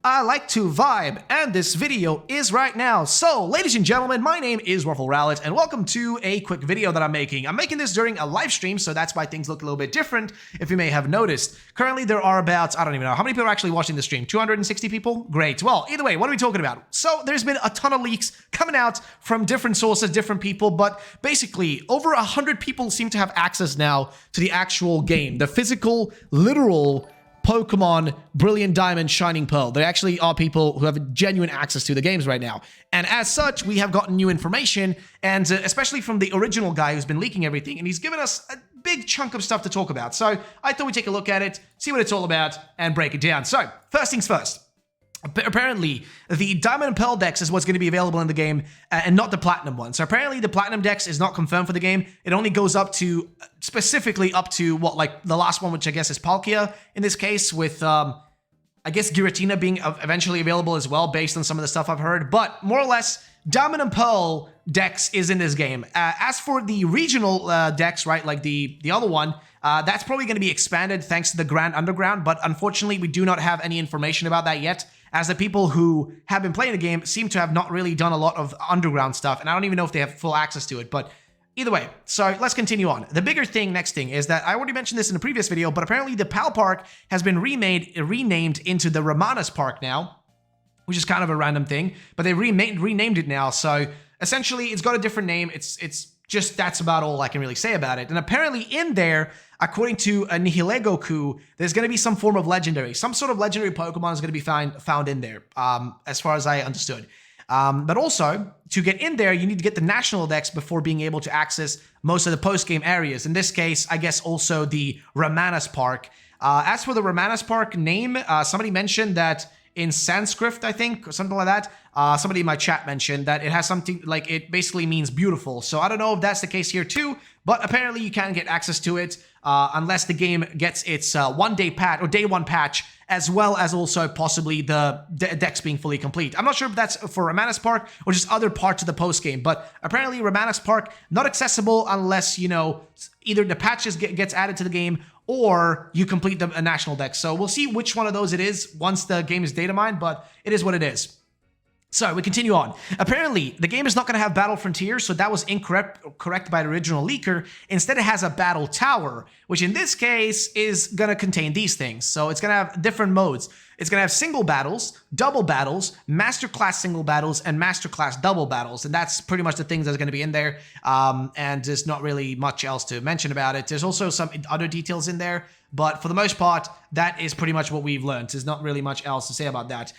I like to vibe, and this video is right now. So, ladies and gentlemen, my name is Ruffle Rowlet, and welcome to a quick video that I'm making. I'm making this during a live stream, so that's why things look a little bit different, if you may have noticed. Currently, there are about, I don't even know, how many people are actually watching the stream? 260 people? Great. Well, either way, what are we talking about? So, there's been a ton of leaks coming out from different sources, different people, but basically, over 100 people seem to have access now to the actual game. The physical, literal Pokemon Brilliant Diamond Shining Pearl. There actually are people who have genuine access to the games right now. And as such, we have gotten new information, and especially from the original guy who's been leaking everything, and he's given us a big chunk of stuff to talk about. So I thought we'd take a look at it, see what it's all about, and break it down. So, first things first. Apparently, the Diamond and Pearl Dex is what's going to be available in the game, and not the Platinum one. So apparently, the Platinum Dex is not confirmed for the game. It only goes up to, specifically up to, what, like, the last one, which I guess is Palkia, in this case, with, I guess Giratina being eventually available as well, based on some of the stuff I've heard. But, more or less, Diamond and Pearl Dex is in this game. As for the regional Dex, right, like the other one, that's probably going to be expanded thanks to the Grand Underground, but unfortunately, we do not have any information about that yet, as the people who have been playing the game seem to have not really done a lot of underground stuff, and I don't even know if they have full access to it, but either way, so let's continue on. The bigger thing, next thing, is that I already mentioned this in the previous video, but apparently the PAL Park has been renamed into the Ramanus Park now, which is kind of a random thing, but they renamed it now, so essentially it's got a different name. It's just, that's about all I can really say about it. And apparently in there, according to a Nihilegoku, there's going to be some form of legendary. Some sort of legendary Pokemon is going to be found in there, as far as I understood. But also, to get in there, you need to get the National Dex before being able to access most of the post-game areas. In this case, I guess also the Ramanus Park. As for the Ramanus Park name, somebody mentioned that in Sanskrit, I think, or something like that. Somebody in my chat mentioned that it has something, like, it basically means beautiful. So I don't know if that's the case here too, but apparently you can get access to it unless the game gets its one-day patch, or day one patch, as well as also possibly the Dex being fully complete. I'm not sure if that's for Ramanus Park or just other parts of the post-game, but apparently Ramanus Park not accessible unless, you know, either the patches gets added to the game or you complete the National Dex. So we'll see which one of those it is once the game is data mined, but it is what it is. So we continue on. Apparently, the game is not going to have Battle Frontier, so that was correct by the original leaker. Instead, it has a Battle Tower, which in this case is going to contain these things. So it's going to have different modes. It's going to have single battles, double battles, masterclass single battles, and masterclass double battles. And that's pretty much the things that's going to be in there. And there's not really much else to mention about it. There's also some other details in there, but for the most part, that is pretty much what we've learned. There's not really much else to say about that.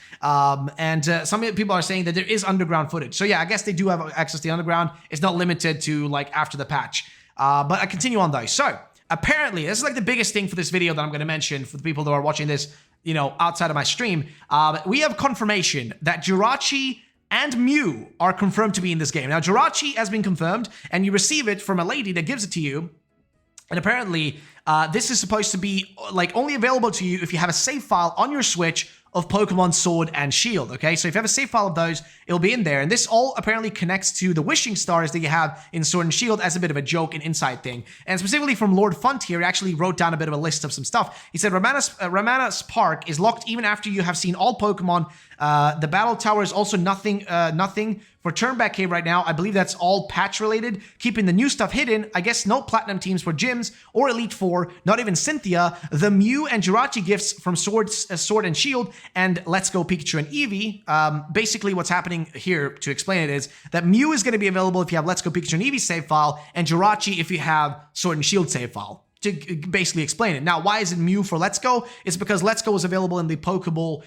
Some people are saying that there is underground footage. So yeah, I guess they do have access to the underground. It's not limited to, like, after the patch. But I continue on though. So apparently, this is like the biggest thing for this video that I'm going to mention for the people that are watching this, you know, outside of my stream. We have confirmation that Jirachi and Mew are confirmed to be in this game. Now, Jirachi has been confirmed, and you receive it from a lady that gives it to you. And apparently, this is supposed to be, like, only available to you if you have a save file on your Switch of Pokemon Sword and Shield, okay? So if you have a save file of those, it'll be in there. And this all apparently connects to the wishing stars that you have in Sword and Shield as a bit of a joke and inside thing. And specifically from Lord Frontier, he actually wrote down a bit of a list of some stuff. He said, Ramanus Park is locked even after you have seen all Pokemon. The Battle Tower is also nothing for Turnback Cave right now. I believe that's all patch related. Keeping the new stuff hidden. I guess no Platinum teams for gyms or Elite Four. Not even Cynthia. The Mew and Jirachi gifts from Sword and Shield. And Let's Go Pikachu and Eevee. Basically what's happening here, to explain it, is that Mew is going to be available if you have Let's Go Pikachu and Eevee save file, and Jirachi if you have Sword and Shield save file. To basically explain it. Now, why is it Mew for Let's Go? It's because Let's Go was available in the Pokeball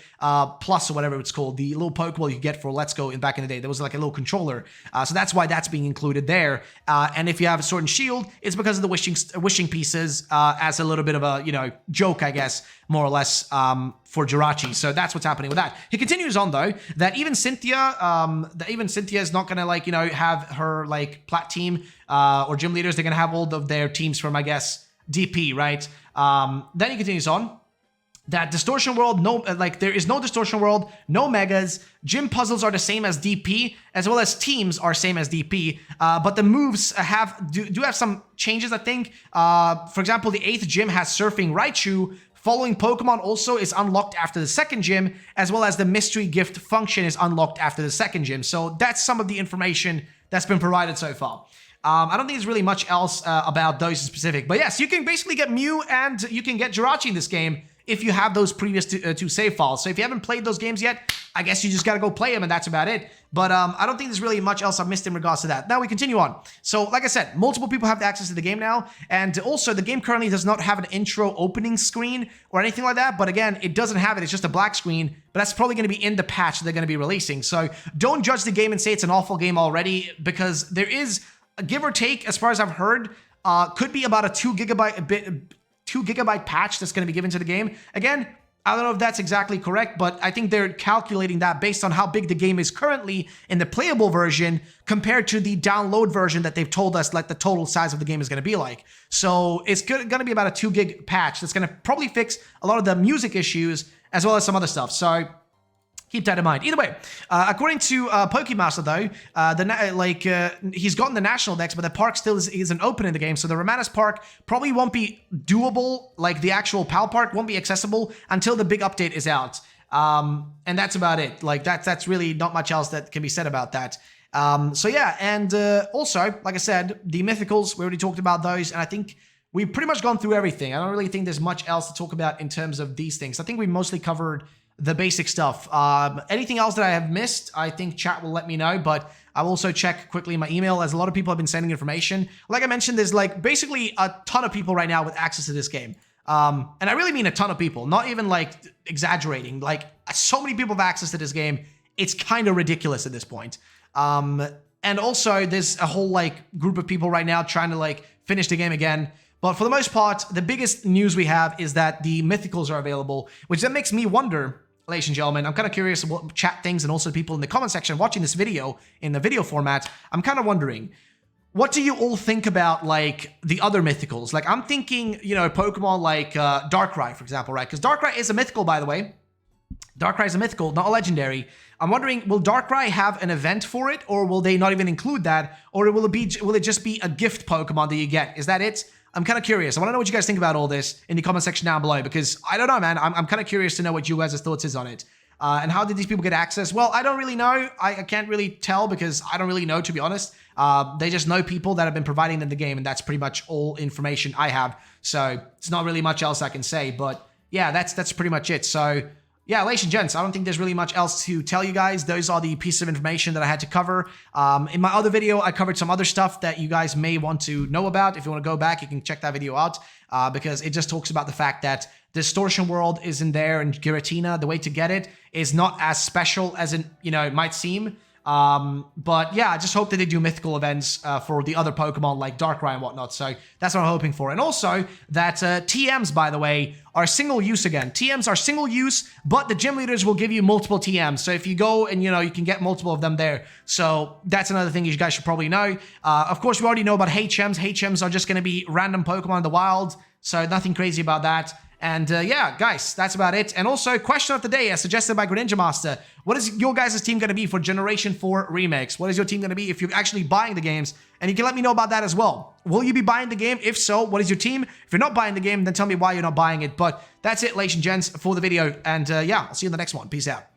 Plus, or whatever it's called, the little Pokeball you get for Let's Go back in the day. There was like a little controller. So that's why that's being included there. And if you have Sword and Shield, it's because of the wishing pieces as a little bit of a, you know, joke, I guess, more or less, for Jirachi. So that's what's happening with that. He continues on, though, that even Cynthia is not going to, like, you know, have her, like, plat team or gym leaders. They're going to have all of their teams from, I guess, DP, right? Then he continues on that Distortion World, there is no Distortion World, no Megas, gym puzzles are the same as DP, as well as teams are same as DP, but the moves do have some changes, I think. For example, the 8th gym has Surfing Raichu, following Pokemon also is unlocked after the second gym, as well as the mystery gift function is unlocked after the second gym. So that's some of the information that's been provided so far. I don't think there's really much else about those in specific. But yes, you can basically get Mew and you can get Jirachi in this game if you have those previous two save files. So if you haven't played those games yet, I guess you just gotta go play them and that's about it. But I don't think there's really much else I've missed in regards to that. Now we continue on. So like I said, multiple people have access to the game now. And also the game currently does not have an intro opening screen or anything like that. But again, it doesn't have it. It's just a black screen. But that's probably going to be in the patch they're going to be releasing. So don't judge the game and say it's an awful game already, because there is, give or take, as far as I've heard, could be about a 2 gigabyte patch that's going to be given to the game. Again, I don't know if that's exactly correct, but I think they're calculating that based on how big the game is currently in the playable version compared to the download version that they've told us like the total size of the game is going to be like. So it's going to be about a 2 gig patch that's going to probably fix a lot of the music issues as well as some other stuff. So keep that in mind. Either way, according to Pokemaster, though, he's gotten the national dex, but the park still isn't open in the game. So the Ramanus Park probably won't be doable, like the actual PAL Park won't be accessible until the big update is out. And that's about it. Like that's really not much else that can be said about that. So yeah, and also, like I said, the Mythicals, we already talked about those, and I think we've pretty much gone through everything. I don't really think there's much else to talk about in terms of these things. I think we mostly covered the basic stuff. Anything else that I have missed, I think chat will let me know, but I'll also check quickly my email, as a lot of people have been sending information. Like I mentioned, there's like basically a ton of people right now with access to this game. And I really mean a ton of people, not even like exaggerating. Like so many people have access to this game. It's kind of ridiculous at this point. And also there's a whole like group of people right now trying to like finish the game again. But for the most part, the biggest news we have is that the Mythicals are available, which then makes me wonder, ladies and gentlemen, I'm kind of curious what chat thinks, and also people in the comment section watching this video in the video format. I'm kind of wondering, what do you all think about like the other Mythicals? Like I'm thinking, you know, Pokemon like Darkrai, for example, right? Because Darkrai is a Mythical, by the way. Darkrai is a Mythical, not a Legendary. I'm wondering, will Darkrai have an event for it, or will they not even include that? Or will it just be a gift Pokemon that you get? Is that it? I'm kind of curious. I want to know what you guys think about all this in the comment section down below, because I don't know, man. I'm kind of curious to know what you guys' thoughts is on it. And how did these people get access? Well, I don't really know. I can't really tell because I don't really know, to be honest. They just know people that have been providing them the game, and that's pretty much all information I have. So it's not really much else I can say. But yeah, that's pretty much it. So yeah, ladies and gents, I don't think there's really much else to tell you guys. Those are the pieces of information that I had to cover. In my other video, I covered some other stuff that you guys may want to know about. If you want to go back, you can check that video out because it just talks about the fact that Distortion World isn't there, and Giratina, the way to get it is not as special as it might seem. But yeah, I just hope that they do mythical events for the other Pokemon like Darkrai and whatnot. So that's what I'm hoping for. And also that TMs, by the way, are single use again. TMs are single use, but the gym leaders will give you multiple TMs. So if you go and, you can get multiple of them there. So that's another thing you guys should probably know. Of course, we already know about HMs. HMs are just going to be random Pokemon in the wild. So nothing crazy about that. And yeah, guys, that's about it. And also, question of the day, as suggested by Greninja Master. What is your guys' team going to be for Generation 4 remakes? What is your team going to be if you're actually buying the games? And you can let me know about that as well. Will you be buying the game? If so, what is your team? If you're not buying the game, then tell me why you're not buying it. But that's it, ladies and gents, for the video. And yeah, I'll see you in the next one. Peace out.